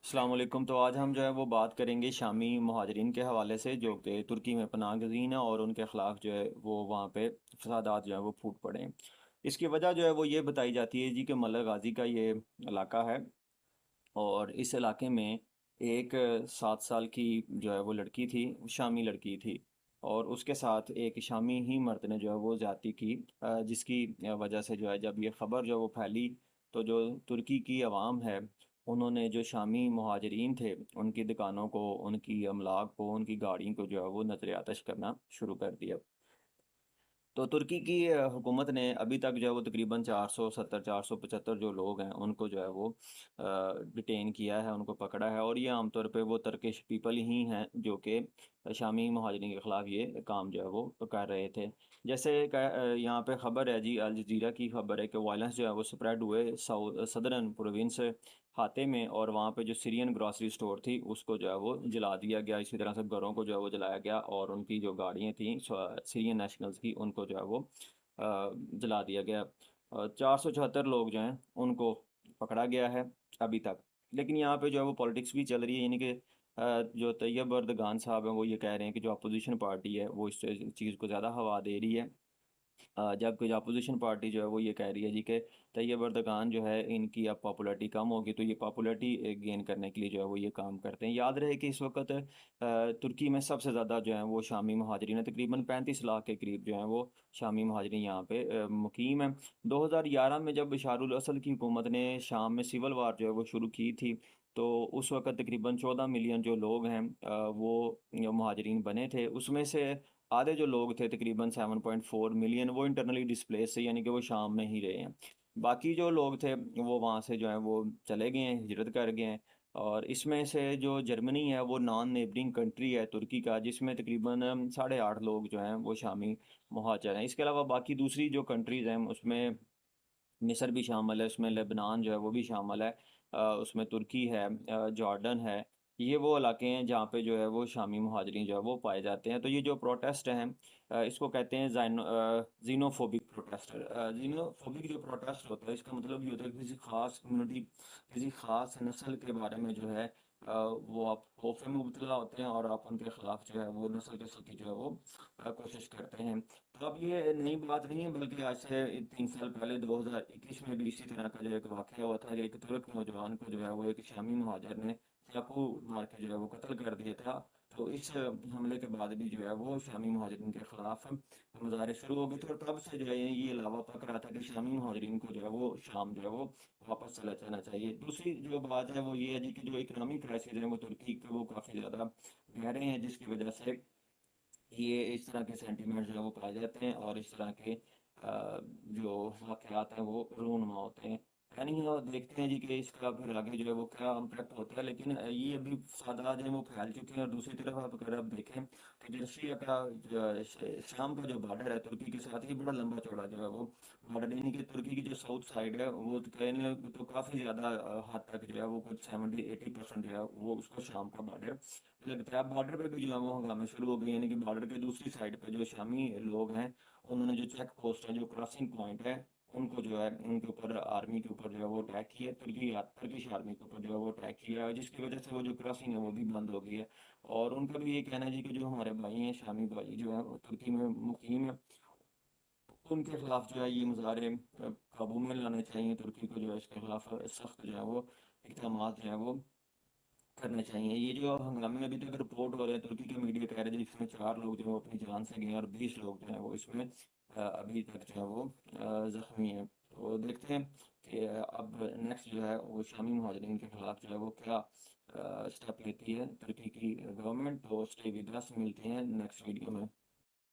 السلام علیکم۔ تو آج ہم جو ہے وہ بات کریں گے شامی مہاجرین کے حوالے سے جو کہ ترکی میں پناہ گزین ہیں اور ان کے خلاف جو ہے وہ وہاں پہ فسادات جو ہے وہ پھوٹ پڑے ہیں۔ اس کی وجہ جو ہے وہ یہ بتائی جاتی ہے جی کہ ملک غازی کا یہ علاقہ ہے، اور اس علاقے میں ایک 7 سال کی جو ہے وہ لڑکی تھی، شامی لڑکی تھی، اور اس کے ساتھ ایک شامی ہی مرد نے جو ہے وہ زیادتی کی، جس کی وجہ سے جو ہے جب یہ خبر جو ہے وہ پھیلی تو جو ترکی کی عوام ہے انہوں نے جو شامی مہاجرین تھے ان کی دکانوں کو، ان کی املاک کو، ان کی گاڑیوں کو جو ہے وہ نظر آتش کرنا شروع کر دیا۔ تو ترکی کی حکومت نے ابھی تک جو ہے وہ تقریباً 475 جو لوگ ہیں ان کو جو ہے وہ ڈیٹین کیا ہے، ان کو پکڑا ہے، اور یہ عام طور پہ وہ ترکش پیپل ہی ہیں جو کہ شامی مہاجرین کے خلاف یہ کام جو ہے وہ کر رہے تھے۔ جیسے کہ یہاں پہ خبر ہے جی، الجزیرہ کی خبر ہے کہ وائلنس جو ہے وہ سپریڈ ہوئے صدرن پروونس ہاتے میں، اور وہاں پہ جو سیرین گراسری سٹور تھی اس کو جو ہے وہ جلا دیا گیا، اسی طرح سے گھروں کو جو ہے وہ جلایا گیا، اور ان کی جو گاڑیاں تھیں سیرین نیشنلز کی ان کو جو ہے وہ جلا دیا گیا۔ 474 لوگ جو ہیں ان کو پکڑا گیا ہے ابھی تک۔ لیکن یہاں پہ جو ہے وہ پالیٹکس بھی چل رہی ہے، یعنی کہ جو طیب اردگان صاحب ہیں وہ یہ کہہ رہے ہیں کہ جو اپوزیشن پارٹی ہے وہ اس چیز کو زیادہ ہوا دے رہی ہے، جبکہ جو اپوزیشن پارٹی جو ہے وہ یہ کہہ رہی ہے جی کہ طیب اردگان جو ہے ان کی اب پاپولیٹی کم ہوگی تو یہ پاپولیٹی گین کرنے کے لیے جو ہے وہ یہ کام کرتے ہیں۔ یاد رہے کہ اس وقت ترکی میں سب سے زیادہ جو ہیں وہ شامی مہاجرین ہیں، تقریباً 35 لاکھ کے قریب جو ہیں وہ شامی مہاجرین یہاں پہ مقیم ہیں۔ 2011 میں جب بشار الاسد کی حکومت نے شام میں سول وار جو ہے وہ شروع کی تھی تو اس وقت تقریباً 14 ملین جو لوگ ہیں وہ مہاجرین بنے تھے، اس میں سے آدھے جو لوگ تھے تقریباً 7.4 ملین وہ انٹرنلی ڈسپلیس سے، یعنی کہ وہ شام میں ہی رہے ہیں۔ باقی جو لوگ تھے وہ وہاں سے جو ہیں وہ چلے گئے ہیں، ہجرت کر گئے ہیں، اور اس میں سے جو جرمنی ہے وہ نان نیبرنگ کنٹری ہے ترکی کا، جس میں تقریباً 8.5 لوگ جو ہیں وہ شامی مہاجر ہیں۔ اس کے علاوہ باقی دوسری جو کنٹریز ہیں اس میں مصر بھی شامل ہے، اس میں لبنان جو ہے وہ بھی شامل ہے، اس میں ترکی ہے، جارڈن ہے۔ یہ وہ علاقے ہیں جہاں پہ جو ہے وہ شامی مہاجرین جو ہے وہ پائے جاتے ہیں۔ تو یہ جو پروٹیسٹ ہیں اس کو کہتے ہیں زینوفوبک پروٹیسٹ۔ زینوفوبک جو پروٹیسٹ ہوتا ہے اس کا مطلب یہ ہوتا ہے کہ کسی خاص کمیونٹی، کسی خاص نسل کے بارے میں جو ہے وہ آپ خوف میں مبتلا ہوتے ہیں اور آپ ان کے خلاف جو ہے وہ نسل کے کی جو ہے وہ کوشش کرتے ہیں۔ تو اب یہ نئی بات نہیں ہے، بلکہ آج سے 3 سال پہلے 2021 میں بھی اسی طرح کا جو ایک واقعہ ہوا تھا کہ ایک ترک نوجوان کو جو ہے وہ ایک شامی مہاجر نے چاقو مار کے جو ہے وہ قتل کر دیا تھا۔ تو اس حملے کے بعد بھی جو ہے وہ شامی مہاجرین کے خلاف مظاہرے شروع ہو گئے تھے، اور تب سے جو ہے یہ علاوہ پک رہا تھا کہ شامی مہاجرین کو جو ہے وہ شام جو ہے وہ واپس چلا جانا چاہیے۔ دوسری جو بات ہے وہ یہ ہے جی کہ جو اکنامک کرائسس ہے وہ ترکی کے وہ کافی زیادہ گہرے ہیں، جس کی وجہ سے یہ اس طرح کے سینٹیمنٹ جو ہے وہ پائے جاتے ہیں، اور اس طرح کے جو واقعات ہیں وہ رونما ہوتے ہیں۔ یعنی دیکھتے ہیں جی کہ اس کا پھر آگے جو ہے وہ کیا امپیکٹ ہوتا ہے، لیکن یہ ابھی فسادات جو ہیں وہ پھیل چکے ہیں۔ اور دوسری طرف آپ اگر آپ دیکھیں کہ جو سیریا کا شام کا جو بارڈر ہے ترکی کے ساتھ ہی بڑا لمبا چوڑا جو ہے وہ بارڈر، یعنی کہ ترکی کی جو ساؤتھ سائڈ ہے وہ کہنے تو کافی زیادہ حد تک جو ہے وہ کچھ 70-80% جو ہے وہ اس کو شام کا بارڈر لگتا ہے۔ اب بارڈر پہ بھی جو ہے وہ ہنگامے شروع ہو گئے، یعنی کہ بارڈر کے دوسری سائڈ پہ جو شامی لوگ ہیں انہوں نے جو چیک پوسٹ ہے، جو کراسنگ پوائنٹ ہے، ان کو جو ہے ان کے اوپر آرمی کے اوپر جو ہے وہ اٹیک کیا، ترکش آرمی کے اوپر جو ہے وہ اٹیک کیا ہے، جس کی وجہ سے وہ جو کراسنگ ہے وہ بھی بند ہو گئی ہے۔ اور ان کا بھی یہ کہنا ہے جی کہ جو ہمارے بھائی ہیں شامی بھائی جو ہیں وہ ترکی میں مقیم ہیں، ان کے خلاف جو ہے یہ مظاہرے قابو میں لانے چاہیے، ترکی کو جو ہے اس کے خلاف سخت جو ہے وہ اقدامات جو ہے وہ کرنے چاہیے۔ یہ جو ہنگامے ابھی تک رپورٹ ہو رہے ہیں ترکی کے میڈیا کہہ رہے ہیں جس میں 4 لوگ جو ہیں وہ اپنی جان سے گئے ہیں، اور 20 لوگ جو ہیں وہ اس میں ابھی تک جو ہے وہ زخمی ہیں۔ تو دیکھتے ہیں کہ اب نیکسٹ جو ہے وہ شامی مہاجرین کے خلاف جو ہے وہ کیا اسٹیپ لیتی ہے ترکی کی گورنمنٹ۔ تو اسٹے ود اس، ملتے ہیں نیکسٹ ویڈیو میں۔